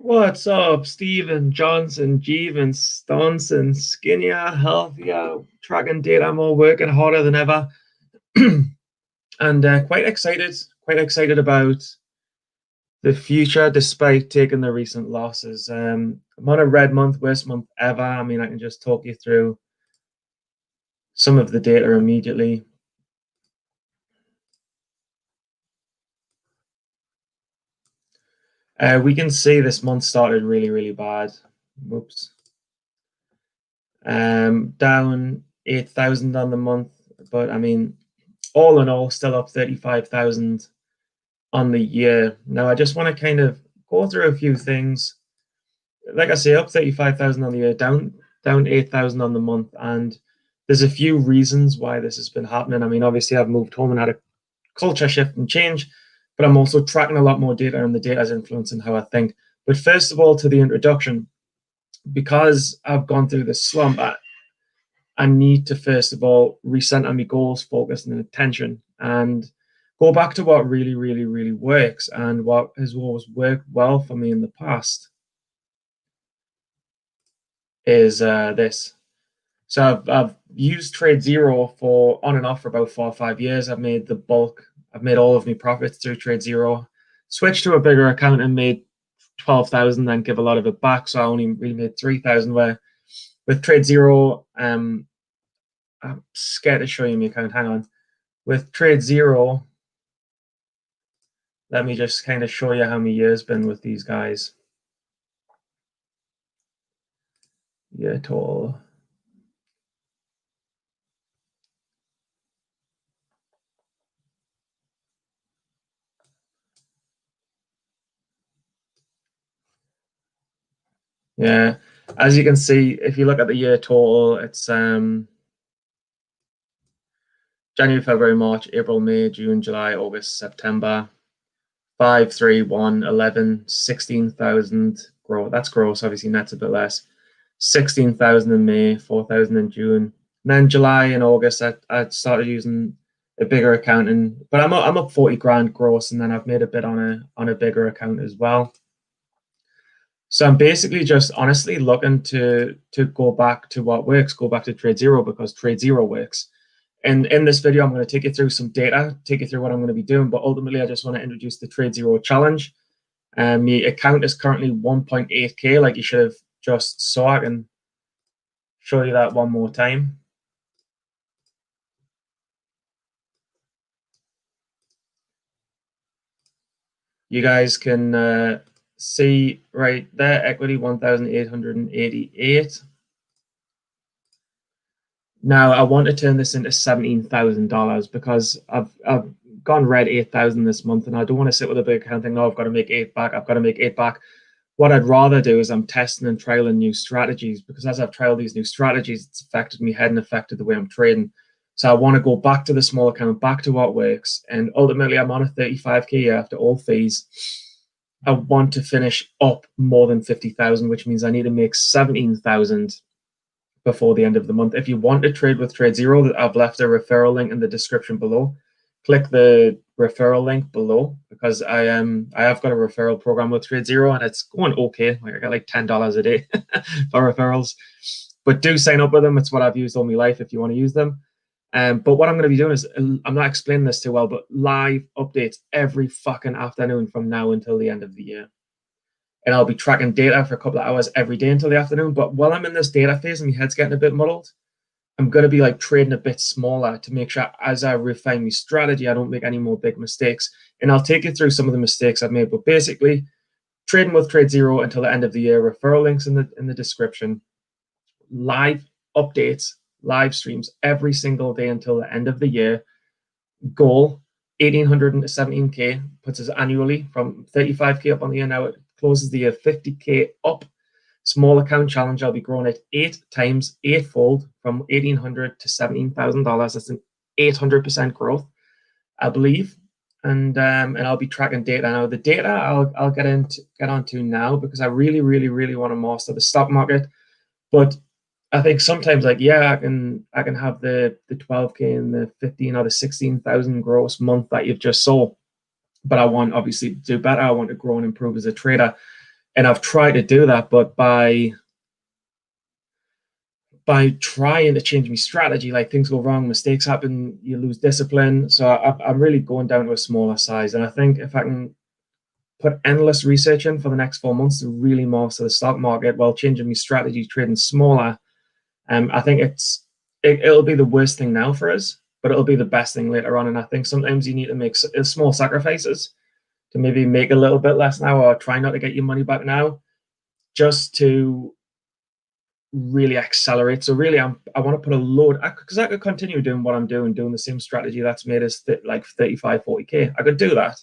What's up, Steven, Johnson, Jeevan, Stonson, skinnier, healthier, tracking data more, working harder than ever, and quite excited about the future despite taking the recent losses. I'm on a red month, worst month ever. I mean, I can just talk you through some of the data immediately. We can see this month started really, really bad. Whoops. Down 8,000 on the month, but I mean, all in all, still up 35,000 on the year. Now, I just want to kind of go through a few things. Like I say, up 35,000 on the year, down 8,000 on the month, and there's a few reasons why this has been happening. I mean, obviously, I've moved home and had a culture shift and change, but I'm also tracking a lot more data, and the data is influencing how I think. But first of all, to the introduction, because I've gone through this slump, I need to first of all recenter my goals, focus, and attention, and go back to what really, really, really works and what has always worked well for me in the past is this. So I've used Trade Zero for on and off for about 4 or 5 years. I've made the bulk. I've made all of my profits through Trade Zero. Switched to a bigger account and made 12,000, then give a lot of it back. So I only really made 3,000. Where with Trade Zero, I'm scared to show you my account. Hang on. With Trade Zero, let me just kind of show you how many years been with these guys. Year total. Yeah, as you can see, if you look at the year total, it's January, February, March, April, May, June, July, August, September. 5, 3, 1, 11, 16,000 gross. That's gross, obviously net's a bit less. 16,000 in May, 4,000 in June. And then July and August, I started using a bigger account, but I'm up 40 grand gross, and then I've made a bit on a bigger account as well. So I'm basically just honestly looking to go back to what works, go back to Trade Zero because Trade Zero works. And in this video, I'm going to take you through some data, take you through what I'm going to be doing, but ultimately I just want to introduce the Trade Zero challenge. My account is currently 1.8K, like you should have just saw. I can show you that one more time. You guys can see right there, equity 1,888. Now I want to turn this into $17,000 because I've gone red 8,000 this month, and I don't want to sit with a big account thinking, oh, I've got to make 8 back. I've got to make 8 back. What I'd rather do is I'm testing and trialing new strategies, because as I've trialed these new strategies, it's affected me head and affected the way I'm trading. So I want to go back to the small account, back to what works. And ultimately, I'm on a 35K year after all fees. I want to finish up more than 50,000, which means I need to make 17,000 before the end of the month. If you want to trade with Trade Zero, I've left a referral link in the description below. Click the referral link below, because I have got a referral program with Trade Zero, and it's going okay. Like I got like $10 a day for referrals. But do sign up with them. It's what I've used all my life if you want to use them. But what I'm going to be doing is, I'm not explaining this too well, but live updates every fucking afternoon from now until the end of the year. And I'll be tracking data for a couple of hours every day until the afternoon. But while I'm in this data phase and my head's getting a bit muddled, I'm going to be like trading a bit smaller to make sure as I refine my strategy, I don't make any more big mistakes. And I'll take you through some of the mistakes I've made. But basically, trading with Trade Zero until the end of the year, referral links in the description, live updates, live streams every single day until the end of the year. Goal 1,800 to 17K puts us annually from 35K up on the year. Now it closes the year 50K up. Small account challenge, I'll be growing it 8 times, eightfold, from 1,800 to $17,000. That's an 800% growth, I believe. And I'll be tracking data. Now the data I'll get onto now, because I really, really, really want to master the stock market. But I think sometimes, like, yeah, I can have the 12K and the 15 or the 16,000 gross month that you've just saw, but I want obviously to do better. I want to grow and improve as a trader. And I've tried to do that, but by trying to change my strategy, like things go wrong, mistakes happen, you lose discipline. So I'm really going down to a smaller size. And I think if I can put endless research in for the next 4 months to really master the stock market while changing my strategy, trading smaller, I think it'll be the worst thing now for us, but it'll be the best thing later on. And I think sometimes you need to make small sacrifices to maybe make a little bit less now, or try not to get your money back now, just to really accelerate. So really, I want to put a load, because I could continue doing what I'm doing the same strategy that's made us like 35, 40K. I could do that,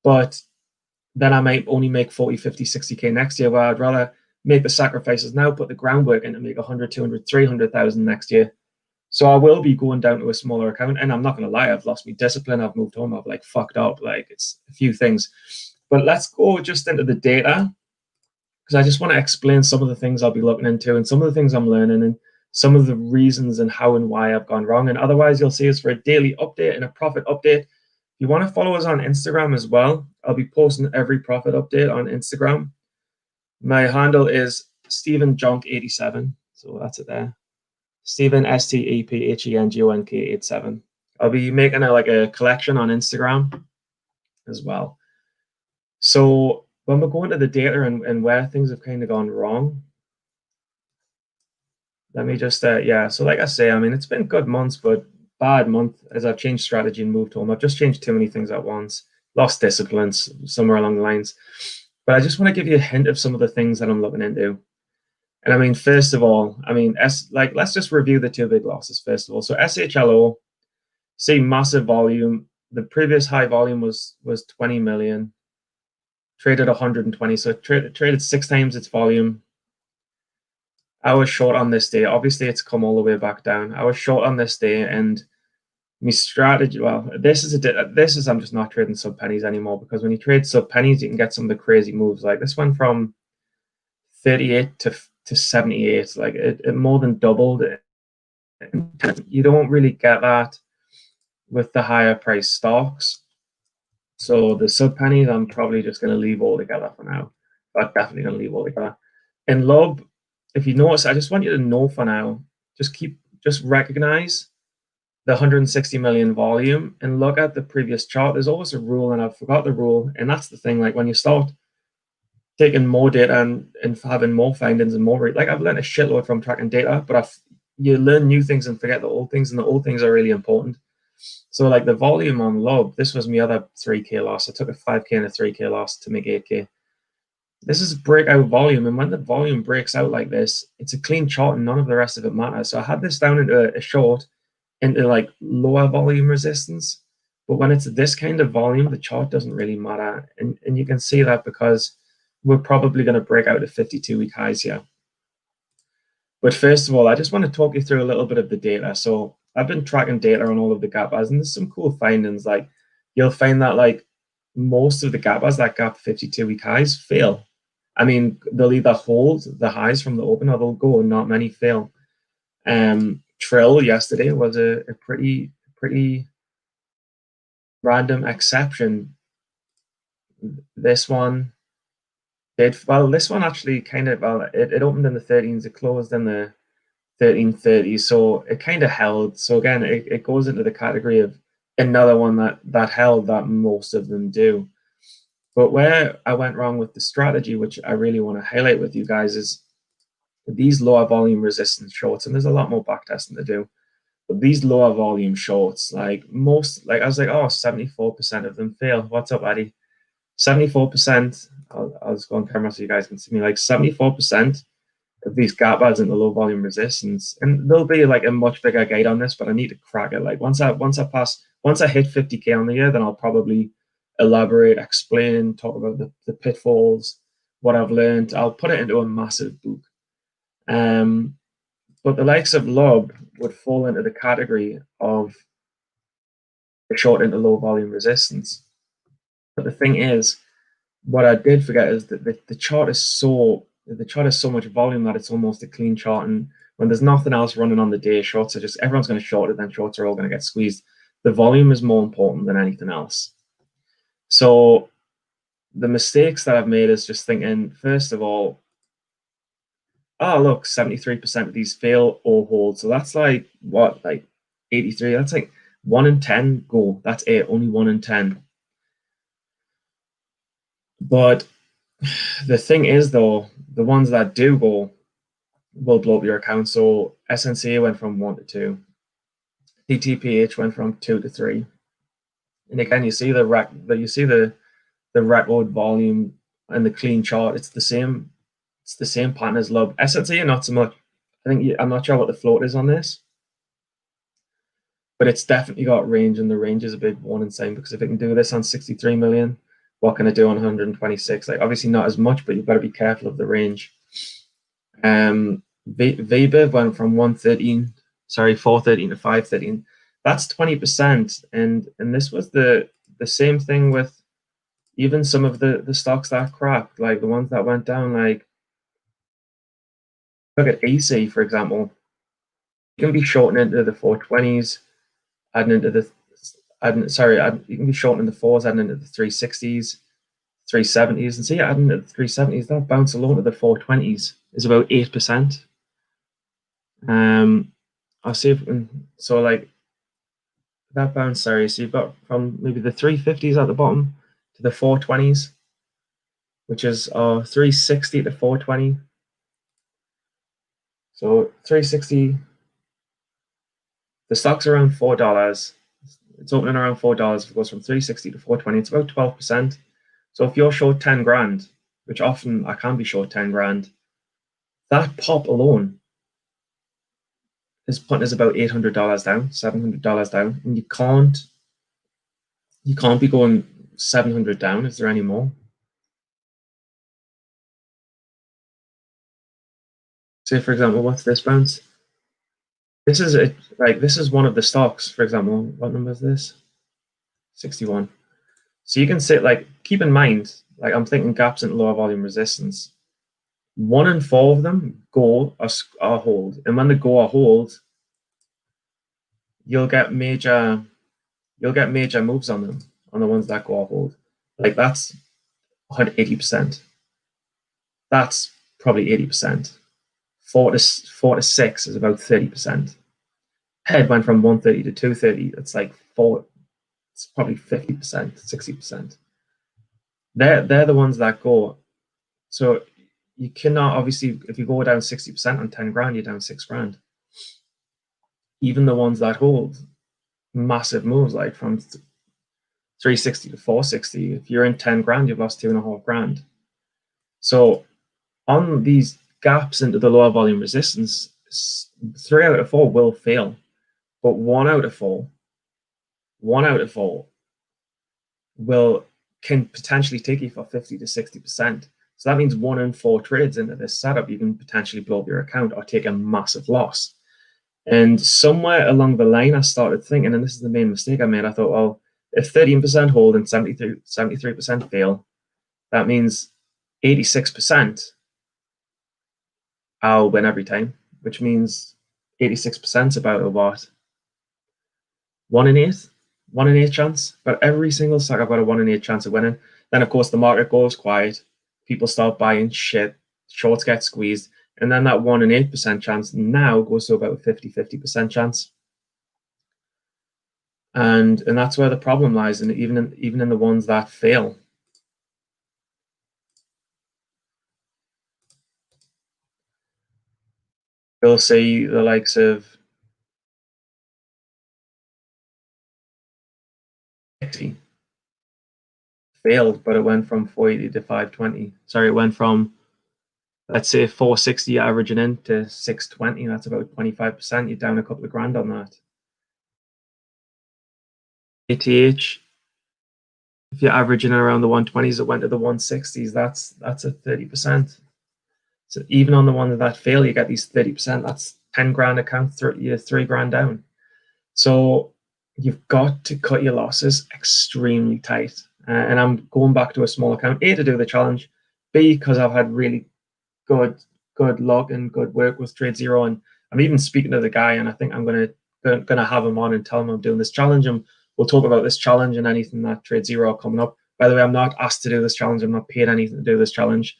but then I might only make 40, 50, 60K next year, where I'd rather make the sacrifices now, put the groundwork in to make 100, 200, 300,000 next year. So I will be going down to a smaller account. And I'm not going to lie, I've lost my discipline. I've moved home. I've like fucked up. Like it's a few things. But let's go just into the data, because I just want to explain some of the things I'll be looking into and some of the things I'm learning and some of the reasons and how and why I've gone wrong. And otherwise, you'll see us for a daily update and a profit update. If you want to follow us on Instagram as well, I'll be posting every profit update on Instagram. My handle is Stephen Jonk 87. So that's it there. Stephen STEPHENGONK 87. I'll be making a collection on Instagram as well. So when we're going to the data and where things have kind of gone wrong, let me just yeah. So like I say, I mean, it's been good months, but bad month as I've changed strategy and moved home. I've just changed too many things at once, lost disciplines somewhere along the lines. But I just want to give you a hint of some of the things that I'm looking into. And I mean, first of all, I mean, let's just review the two big losses first of all. So SHLO, see massive volume. The previous high volume was 20 million, traded 120, so traded 6 times its volume. I was short on this day. Obviously, it's come all the way back down. I was short on this day, and my strategy. Well, this is I'm just not trading sub pennies anymore, because when you trade sub pennies, you can get some of the crazy moves. Like this went from 38 to 78. Like it more than doubled. You don't really get that with the higher price stocks. So the sub pennies, I'm probably just going to leave altogether for now. But definitely going to leave altogether. In Lob, if you notice, I just want you to know for now, just recognize the 160 million volume and look at the previous chart. There's always a rule, and I've forgot the rule. And that's the thing, like when you start taking more data and having more findings and more, like I've learned a shitload from tracking data, but you learn new things and forget the old things, and the old things are really important. So like the volume on Lob, this was my other 3K loss. I took a 5K and a 3K loss to make 8K. This is breakout volume, and when the volume breaks out like this, it's a clean chart and none of the rest of it matters. So I had this down into a short, into like lower volume resistance, but when it's this kind of volume, the chart doesn't really matter. And you can see that because we're probably going to break out at 52-week highs here. But first of all, I just want to talk you through a little bit of the data. So I've been tracking data on all of the gap bars, and there's some cool findings. Like you'll find that like most of the gap bars that gap 52-week highs fail. I mean, they'll either hold the highs from the open or they'll go, and not many fail. Trill yesterday was a pretty random exception. This one did well. This one actually kind of it opened in the 13s, it closed in the 1330s, so it kind of held. So again, it goes into the category of another one that held, that most of them do. But where I went wrong with the strategy, which I really want to highlight with you guys, is these lower volume resistance shorts, and there's a lot more backtesting to do. But these lower volume shorts, like I was like, oh, 74% of them fail. What's up, Eddie? 74%. I'll just go on camera so you guys can see me. Like 74% of these gap bars into low volume resistance, and there'll be like a much bigger guide on this, but I need to crack it. Like once I hit 50K on the year, then I'll probably elaborate, explain, talk about the pitfalls, what I've learned. I'll put it into a massive book. But the likes of Lob would fall into the category of a short into low volume resistance. But the thing is, what I did forget is that the chart is so much volume that it's almost a clean chart. And when there's nothing else running on the day, shorts are just, everyone's going to short it, then shorts are all going to get squeezed. The volume is more important than anything else. So the mistakes that I've made is just thinking, first of all, oh look, 73% of these fail or hold. So that's like what, like 83? That's like 1 in 10 go. That's it, only 1 in 10. But the thing is though, the ones that do go will blow up your account. So SNCA went from 1 to 2. DTPH went from 2 to 3. And again, you see the record volume and the clean chart. It's the same. It's the same pattern as love. SNCA not so much. I'm not sure what the float is on this, but it's definitely got range, and the range is a big warning sign, because if it can do this on 63 million, what can it do on 126? Like obviously not as much, but you've got to be careful of the range. VBIV went from 413 to 513. That's 20%, and this was the same thing with even some of the stocks that cracked, like the ones that went down. Like look at AC, for example. You can be shorting into the 420s, adding into the you can be shorting in the fours, adding into the 360s, 370s, and see, adding into the 370s, that bounce alone to the 420s is about 8%. I'll see if so like that bounce. Sorry, so you've got from maybe the 350s at the bottom to the 420s, which is 360 to 420. So 360, the stock's around $4. It's opening around $4. If it goes from 360 to 420, it's about 12%. So if you're short 10 grand, which often I can be short 10 grand, that pop alone is putting us about $800 down, $700 down, and you can't be going 700 down. Is there any more? Say for example, what's this bounce? This is this is one of the stocks. For example, what number is this? 61. So you can say, like, keep in mind, like I'm thinking gaps into lower volume resistance. 1 in 4 of them go or hold, and when they go or hold, you'll get major moves on them, on the ones that go or hold. Like that's 180%. That's probably 80%. 4 to 6 is about 30%. Head went from 130 to 230. It's like it's probably 50%, 60%. They're the ones that go. So you cannot, obviously, if you go down 60% on 10 grand, you're down 6 grand. Even the ones that hold massive moves, like from 360 to 460, if you're in 10 grand, you've lost 2.5 grand. So on these gaps into the lower volume resistance, 3 out of 4 will fail, but 1 out of 4 can potentially take you for 50 to 60%. So that means 1 in 4 trades into this setup, you can potentially blow up your account or take a massive loss. And somewhere along the line, I started thinking, and this is the main mistake I made, I thought, well, if 13% hold and 73% fail, that means 86% I'll win every time, which means 86% is about a what? 1 in 8? 1 in 8 chance. But every single stock I've got a 1 in 8 chance of winning. Then of course the market goes quiet, people start buying shit, shorts get squeezed, and then that 1 in 8% chance now goes to about a 50% chance. And that's where the problem lies, and even in the ones that fail. You'll see the likes of 60 failed, but it went from 480 to 520. Sorry, it went from, let's say, 460 averaging in to 620. That's about 25%. You're down a couple of grand on that. ATH, if you're averaging around the 120s, it went to the 160s. That's a 30%. So even on the ones that fail, you get these 30%. That's 10 grand account, you're 3 grand down. So you've got to cut your losses extremely tight. And I'm going back to a small account, A, to do the challenge, B, because I've had really good luck and good work with Trade Zero. And I'm even speaking to the guy, and I think I'm gonna have him on and tell him I'm doing this challenge, and we'll talk about this challenge and anything that Trade Zero are coming up. By the way, I'm not asked to do this challenge. I'm not paid anything to do this challenge.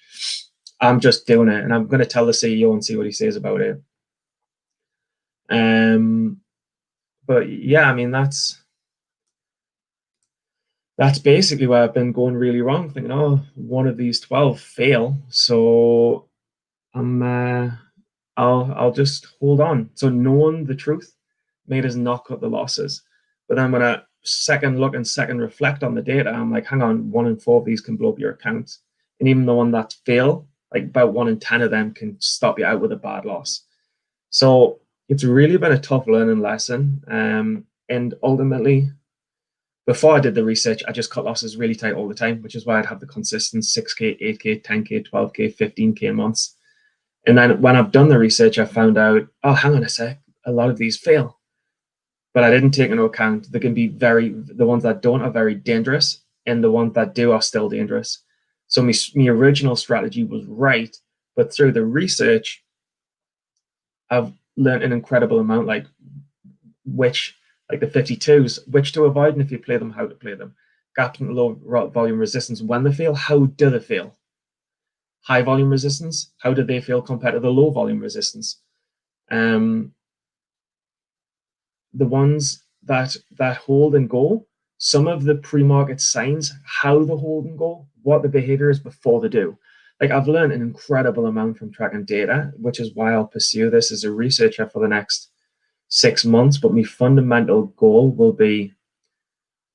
I'm just doing it, and I'm going to tell the CEO and see what he says about it. But yeah, I mean, that's basically where I've been going really wrong, thinking, oh, one of these 12 fail, so I'll just hold on. So knowing the truth made us not cut the losses. But then when I second look and second reflect on the data, I'm like, hang on, 1 in 4 of these can blow up your account. And even the one that fail, like about 1 in 10 of them can stop you out with a bad loss. So it's really been a tough learning lesson. And ultimately, before I did the research, I just cut losses really tight all the time, which is why I'd have the consistent 6K, 8K, 10K, 12K, 15K months. And then when I've done the research, I found out, oh, hang on a sec, a lot of these fail. But I didn't take into account they can be the ones that don't are very dangerous, and the ones that do are still dangerous. So my original strategy was right, but through the research, I've learned an incredible amount, like the 52s, which to avoid, and if you play them, how to play them. Gaps and low volume resistance, when they fail, how do they fail? High volume resistance, how do they feel compared to the low volume resistance? The ones that hold and go, some of the pre-market signs, how they hold and go, what the behavior is before they do. Like, I've learned an incredible amount from tracking data, which is why I'll pursue this as a researcher for the next 6 months. But my fundamental goal will be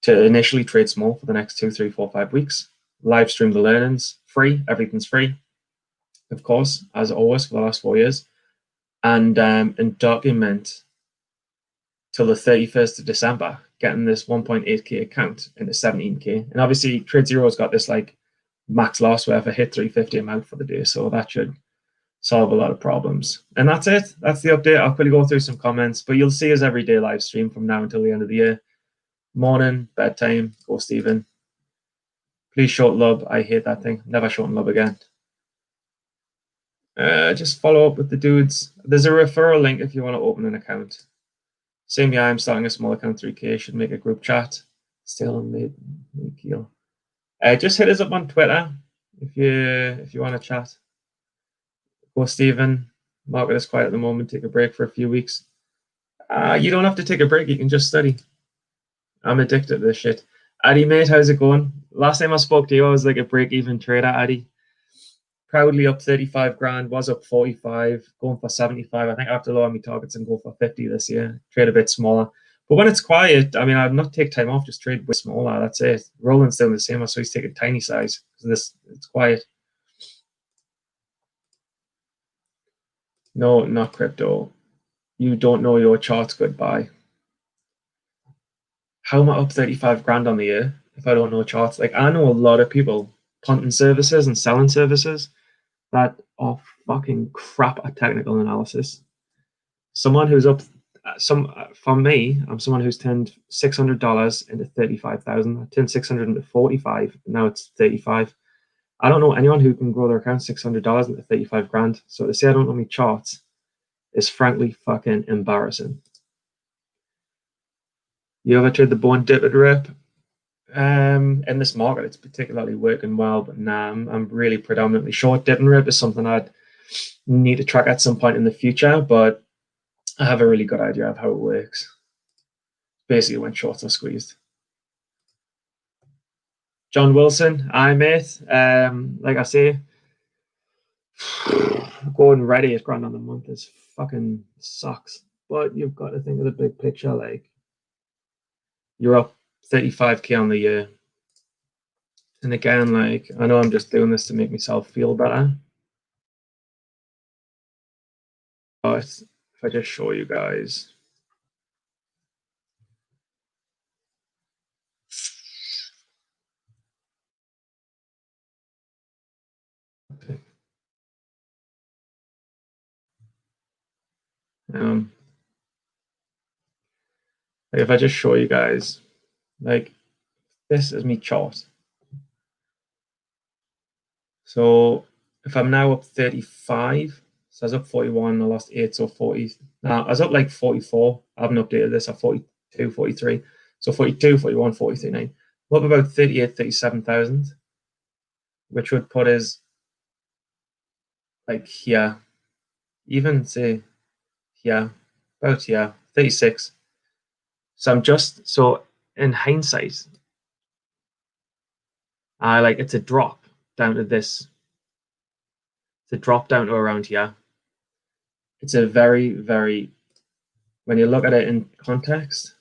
to initially trade small for the next 2, 3, 4, 5 weeks. Live stream the learnings, free, everything's free, of course, as always for the last 4 years, and document till the 31st of December, getting this 1.8K account into 17K. And obviously, Trade Zero's got this like max loss where if I hit 350, I'm out for the day. So that should solve a lot of problems. And that's it. That's the update. I'll quickly go through some comments, but you'll see us every day live stream from now until the end of the year. Morning, bedtime, go Stephen. Please short lub. I hate that thing. Never shorten lub again. Just follow up with the dudes. There's a referral link if you want to open an account. Same here, I'm starting a small account, 3K. Should make a group chat. Still on mid-keel. Just hit us up on Twitter if you want to chat. Go Stephen. Market is quiet at the moment. Take a break for a few weeks. You don't have to take a break. You can just study. I'm addicted to this shit. Addy, mate, how's it going? Last time I spoke to you, I was like a break-even trader, Addy. Proudly up 35 grand, was up 45, going for 75. I think I have to lower my targets and go for 50 this year. Trade a bit smaller. But when it's quiet, I mean, I'd not take time off, just trade way smaller. That's it. Roland's doing the same, so he's taking tiny size because it's quiet. No, not crypto. You don't know your charts. Goodbye. How am I up 35 grand on the year if I don't know charts? Like, I know a lot of people punting services and selling services that are fucking crap at technical analysis. Someone who's up, for me, I'm someone who's turned $600 into 35,000. I turned 600 into 45. Now it's 35. I don't know anyone who can grow their account $600 into 35 grand. So to say I don't know my charts is frankly fucking embarrassing. You ever trade the bone dipped rip? In this market, it's particularly working well, but nah, I'm really predominantly short. Dip and rip is something I'd need to track at some point in the future, but I have a really good idea of how it works. Basically, when shorts are squeezed. John Wilson, I mate. Like I say, going ready at grand on the month is fucking sucks. But you've got to think of the big picture. Like, you're up 35K on the year. And again, like, I know I'm just doing this to make myself feel better. But if I just show you guys. Like if I just show you guys, like, this is me chart. So if I'm now up 35, so I was up 41, I lost 8, so 40. Now I was up like 44. I haven't updated this at 42, 43. So 42, 41, 43, 9. What about 38, 37,000, which would put us like here, even say here, about here, 36. So I'm just, so in hindsight, I like it's a drop down to this. It's a drop down to around here. It's a very, very, when you look at it in context.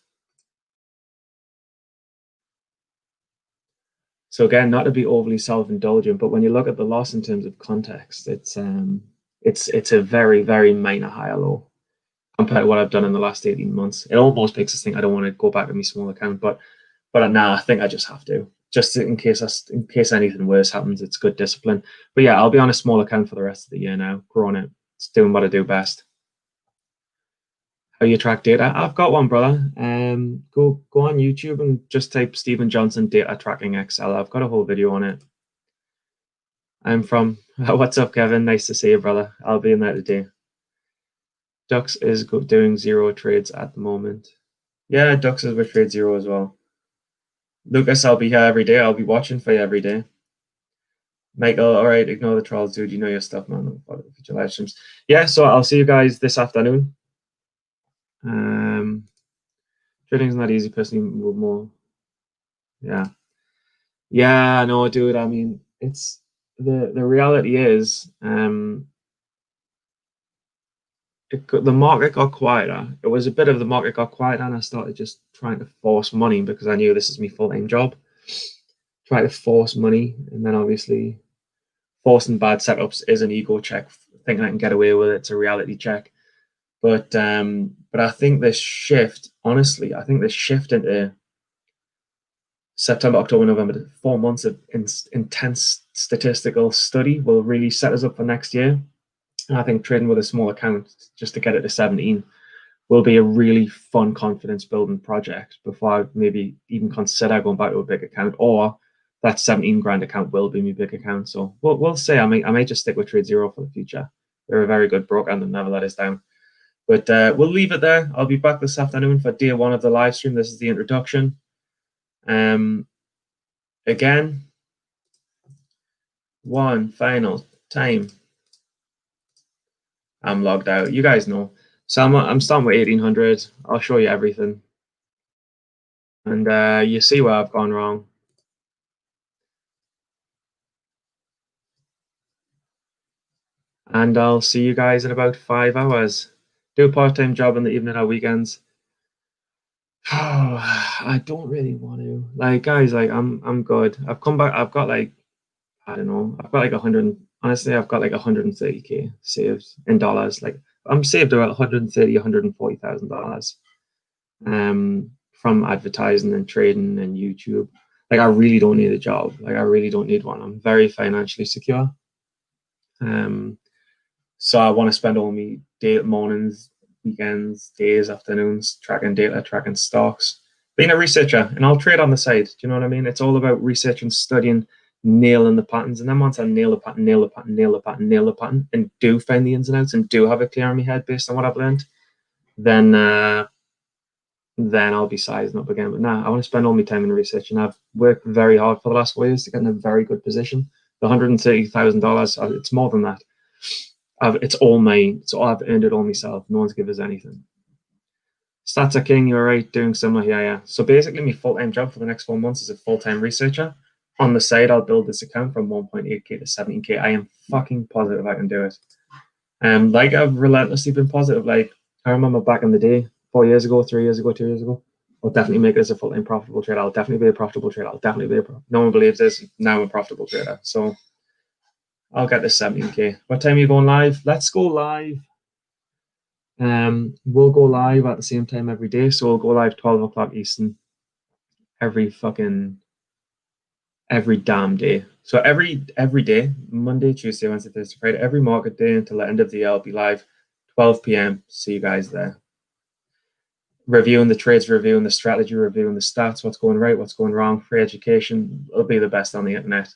So again, not to be overly self-indulgent, but when you look at the loss in terms of context, it's a very, very minor high or low compared to what I've done in the last 18 months. It almost makes us think I don't want to go back to my small account, but now I think I just have to, just in case anything worse happens. It's good discipline. But yeah, I'll be on a small account for the rest of the year now, growing it. It's doing what I do best. How you track data? I've got one, brother. Go on YouTube and just type Stephen Johnson data tracking Excel. I've got a whole video on it. I'm from. What's up, Kevin? Nice to see you, brother. I'll be in there today. Dux is doing zero trades at the moment. Yeah, Dux is with Trade Zero as well. Lucas, I'll be here every day. I'll be watching for you every day. Michael, all right, ignore the trolls, dude. You know your stuff, man. Future live streams. Yeah, so I'll see you guys this afternoon. Trading's not easy, personally. More, yeah, yeah. No, dude. I mean, it's the reality is, the market got quieter. It was a bit of the market got quieter, and I started just trying to force money because I knew this is my full-time job. Try to force money, and then obviously forcing bad setups is an ego check. Thinking I can get away with it, it's a reality check. But I think this shift, honestly, I think this shift into September, October, November, 4 months of intense statistical study will really set us up for next year. And I think trading with a small account just to get it to 17 will be a really fun confidence building project before I maybe even consider going back to a big account, or that 17 grand account will be my big account. So we'll see. I may just stick with Trade Zero for the future. They're a very good broker and they'll never let us down. But we'll leave it there. I'll be back this afternoon for day one of the live stream. This is the introduction. Again, one final time. I'm logged out. You guys know. So I'm starting with 1800. I'll show you everything. And you see where I've gone wrong. And I'll see you guys in about 5 hours. Do a part-time job in the evening or weekends. Oh, I don't really want to. Like, guys, like I'm good. I've come back. I've got like, I don't know. I've got like 100. Honestly, I've got like 130K saved in dollars. Like I'm saved about 130, $140,000 from advertising and trading and YouTube. Like I really don't need a job. Like I really don't need one. I'm very financially secure. So I want to spend all my mornings, weekends, days, afternoons tracking data, tracking stocks, being a researcher, and I'll trade on the side. Do you know what I mean? It's all about researching, studying, nailing the patterns, and then once I nail the pattern, nail the pattern, nail the pattern, nail the pattern, and do find the ins and outs, and do have it clear in my head based on what I've learned, then I'll be sizing up again. But now I want to spend all my time in research, and I've worked very hard for the last 4 years to get in a very good position. The $130,000, it's more than that. It's all mine. So I've earned it all myself. No one's given us anything. Stats are king. You're right. Doing similar. Yeah. So basically, my full-time job for the next 4 months is a full-time researcher. On the side, I'll build this account from 1.8K to 17K. I am fucking positive I can do it. Like I've relentlessly been positive. Like I remember back in the day, 4 years ago, 3 years ago, 2 years ago, I'll definitely make this a full-time profitable trader. I'll definitely be a profitable trader. I'll definitely be no one believes this. Now I'm a profitable trader. So I'll get this 17K. What time are you going live? Let's go live. We'll go live at the same time every day. So we'll go live 12 o'clock Eastern every damn day. So every day, Monday, Tuesday, Wednesday, Thursday, Friday, every market day until the end of the year, I'll be live 12 p.m. See you guys there. Reviewing the trades, reviewing the strategy, reviewing the stats, what's going right, what's going wrong, free education. It'll be the best on the internet.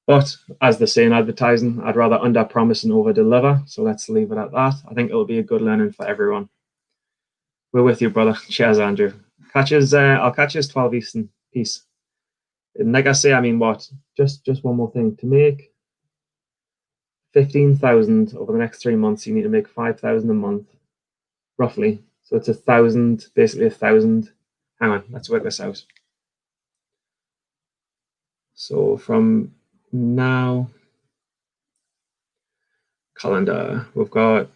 But as they say in advertising, I'd rather under promise and over deliver. So let's leave it at that. I think it'll be a good learning for everyone. We're with you, brother. Cheers, Andrew. I'll catch you 12 Eastern. Peace. And like I say, I mean, what? Just one more thing. To make 15,000 over the next 3 months, you need to make 5,000 a month, roughly. So it's 1,000, basically 1,000. Hang on, let's work this out. So from now, calendar, we've got,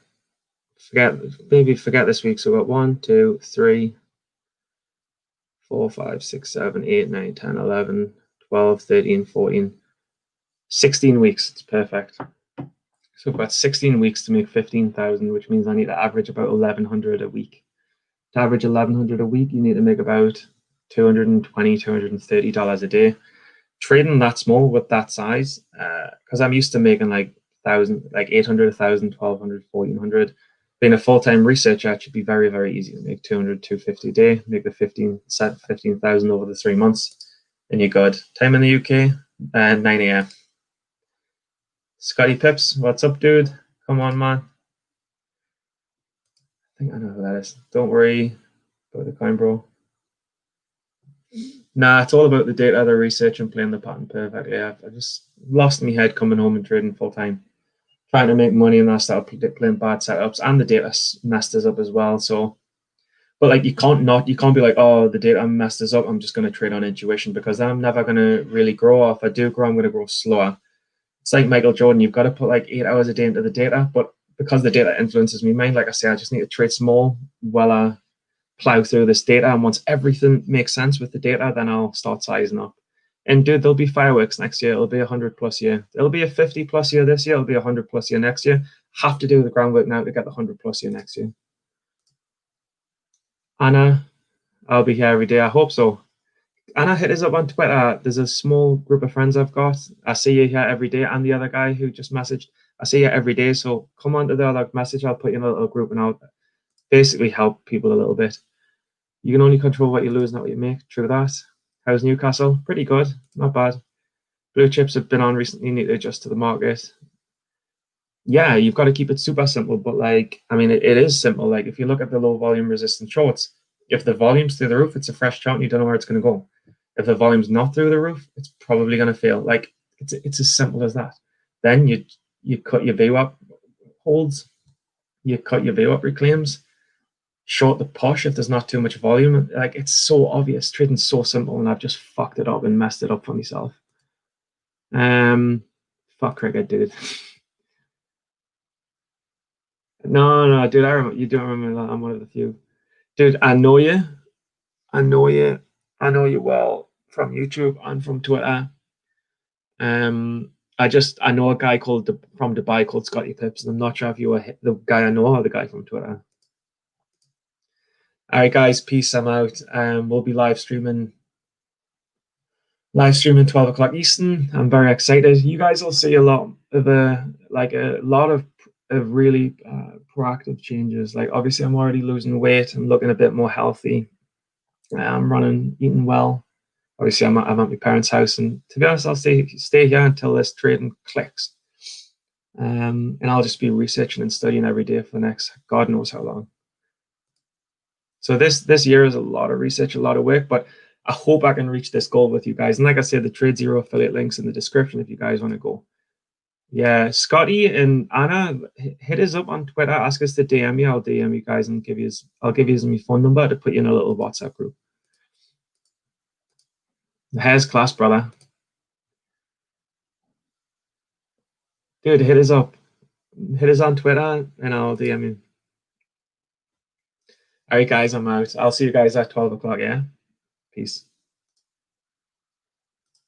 forget this week. So we've got 1, 2, 3, 4, 5, 6, 7, 8, 9, 10, 11, 12, 13, 14, 16 weeks. It's perfect. So I've got 16 weeks to make 15,000, which means I need to average about 1,100 a week. To average 1,100 a week, you need to make about $220, $230 a day. Trading that small with that size, because I'm used to making like 800, 1,000, 1,200, 1,400. Being a full-time researcher, it should be very, very easy to make 200, 250 a day, make the 15,000 over the 3 months, and you're good. Time in the UK, 9 a.m. Scotty Pips, what's up, dude? Come on, man. I think I know who that is. Don't worry about the coin, bro. Nah, it's all about the data, the research, and playing the pattern perfectly. I just lost my head coming home and trading full time, trying to make money, and I started playing bad setups, and the data messed us up as well. So, but like you can't be like, oh, the data messed us up. I'm just going to trade on intuition, because I'm never going to really grow. If I do grow, I'm going to grow slower. It's like Michael Jordan. You've got to put like 8 hours a day into the data, but because the data influences me mind, like I say, I just need to trade small while I plow through this data. And once everything makes sense with the data, then I'll start sizing up. And dude, there'll be fireworks next year. It'll be 100+ year. It'll be a 50+ year this year. It'll be 100+ year next year. Have to do the groundwork now to get the 100+ year next year. Anna, I'll be here every day. I hope so. Anna, hit us up on Twitter. There's a small group of friends I've got. I see you here every day. And the other guy who just messaged, I see you every day. So come on to the other message. I'll put you in a little group and I'll basically help people a little bit. You can only control what you lose, not what you make. True that. How's Newcastle? Pretty good. Not bad. Blue chips have been on recently. You need to adjust to the market. Yeah, you've got to keep it super simple. But like, I mean, it is simple. Like if you look at the low volume resistant shorts, if the volume's through the roof, it's a fresh chart and you don't know where it's going to go. If the volume's not through the roof, it's probably going to fail. Like it's as simple as that. Then you cut your VWAP holds, you cut your VWAP reclaims, short the push if there's not too much volume. Like it's so obvious. Trading's so simple, and I've just fucked it up and messed it up for myself. Fuck cricket, dude. No, dude. You don't remember that. I'm one of the few. Dude, I know you. I know you. I know you well from YouTube and from Twitter. I know a guy from Dubai called Scotty Pips, and I'm not sure if you were the guy I know or the guy from Twitter. All right, guys, peace. I'm out. We'll be live streaming 12 o'clock Eastern. I'm very excited. You guys will see a lot of really proactive changes. Like obviously, I'm already losing weight. I'm looking a bit more healthy. I'm eating well. Obviously, I'm at my parents' house, and to be honest, I'll stay here until this trading clicks. And I'll just be researching and studying every day for the next God knows how long. So this year is a lot of research, a lot of work, but I hope I can reach this goal with you guys. And like I said, the Trade Zero affiliate links in the description if you guys want to go. Yeah, Scotty and Anna, hit us up on Twitter. Ask us to DM me. I'll DM you guys and I'll give you my phone number to put you in a little WhatsApp group. The hair's class, brother. Dude, hit us up. Hit us on Twitter and I'll DM you. All right, guys, I'm out. I'll see you guys at 12 o'clock, yeah? Peace.